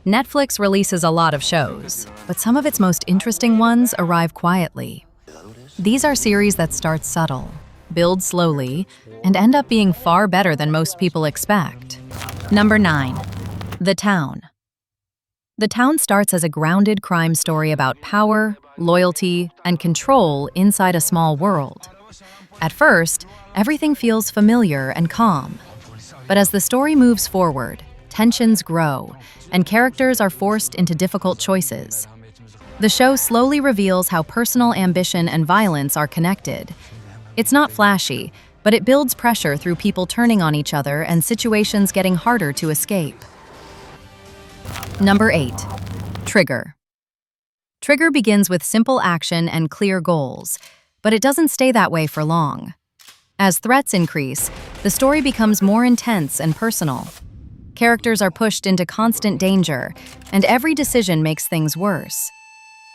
Netflix releases a lot of shows, but some of its most interesting ones arrive quietly. These are series that start subtle, build slowly, and end up being far better than most people expect. Number 9. The Town. The Town starts as a grounded crime story about power, loyalty, and control inside a small world. At first, everything feels familiar and calm. But as the story moves forward, tensions grow, and characters are forced into difficult choices. The show slowly reveals how personal ambition and violence are connected. It's not flashy, but it builds pressure through people turning on each other and situations getting harder to escape. Number 8. Trigger. Trigger begins with simple action and clear goals, but it doesn't stay that way for long. As threats increase, the story becomes more intense and personal. Characters are pushed into constant danger, and every decision makes things worse.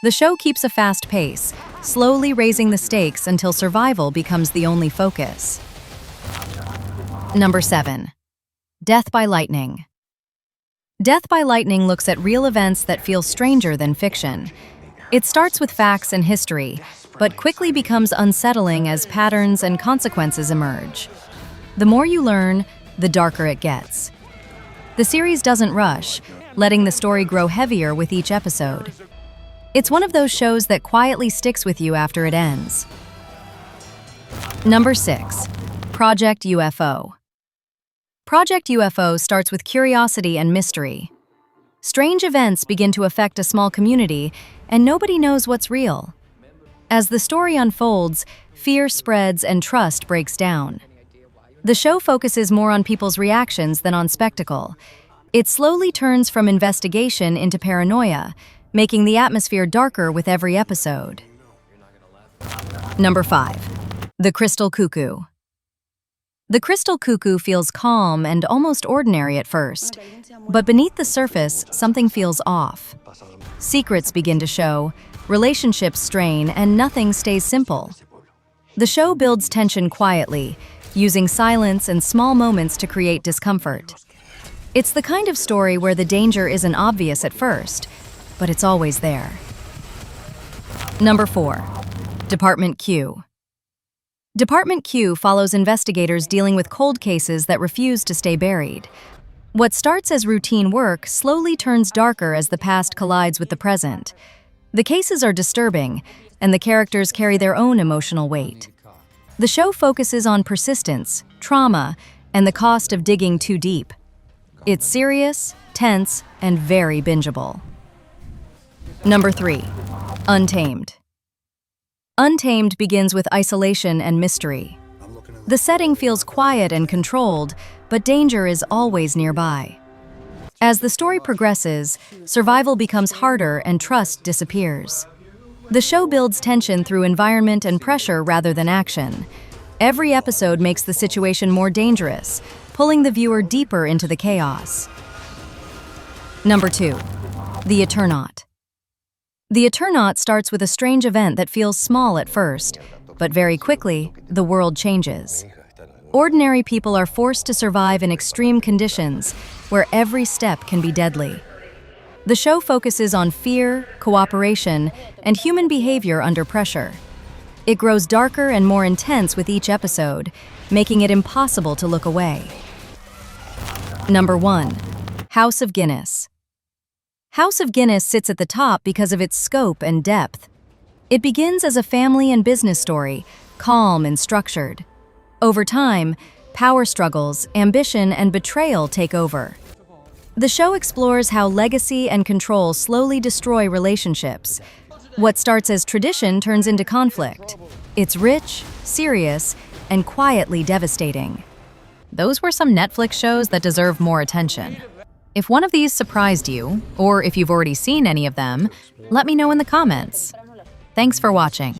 The show keeps a fast pace, slowly raising the stakes until survival becomes the only focus. Number 7. Death by Lightning. Death by Lightning looks at real events that feel stranger than fiction. It starts with facts and history, but quickly becomes unsettling as patterns and consequences emerge. The more you learn, the darker it gets. The series doesn't rush, letting the story grow heavier with each episode. It's one of those shows that quietly sticks with you after it ends. Number 6. Project UFO. Project UFO starts with curiosity and mystery. Strange events begin to affect a small community, and nobody knows what's real. As the story unfolds, fear spreads and trust breaks down. The show focuses more on people's reactions than on spectacle. It slowly turns from investigation into paranoia, making the atmosphere darker with every episode. Number 5. The Crystal Cuckoo. The Crystal Cuckoo feels calm and almost ordinary at first, but beneath the surface, something feels off. Secrets begin to show, relationships strain, and nothing stays simple. The show builds tension quietly, using silence and small moments to create discomfort. It's the kind of story where the danger isn't obvious at first, but it's always there. Number 4. Department Q. Department Q follows investigators dealing with cold cases that refuse to stay buried. What starts as routine work slowly turns darker as the past collides with the present. The cases are disturbing, and the characters carry their own emotional weight. The show focuses on persistence, trauma, and the cost of digging too deep. It's serious, tense, and very bingeable. Number 3. Untamed. Untamed begins with isolation and mystery. The setting feels quiet and controlled, but danger is always nearby. As the story progresses, survival becomes harder and trust disappears. The show builds tension through environment and pressure rather than action. Every episode makes the situation more dangerous, pulling the viewer deeper into the chaos. Number 2. The Eternaut. The Eternaut starts with a strange event that feels small at first, but very quickly, the world changes. Ordinary people are forced to survive in extreme conditions, where every step can be deadly. The show focuses on fear, cooperation, and human behavior under pressure. It grows darker and more intense with each episode, making it impossible to look away. Number 1. House of Guinness. House of Guinness sits at the top because of its scope and depth. It begins as a family and business story, calm and structured. Over time, power struggles, ambition, and betrayal take over. The show explores how legacy and control slowly destroy relationships. What starts as tradition turns into conflict. It's rich, serious, and quietly devastating. Those were some Netflix shows that deserve more attention. If one of these surprised you, or if you've already seen any of them, let me know in the comments. Thanks for watching.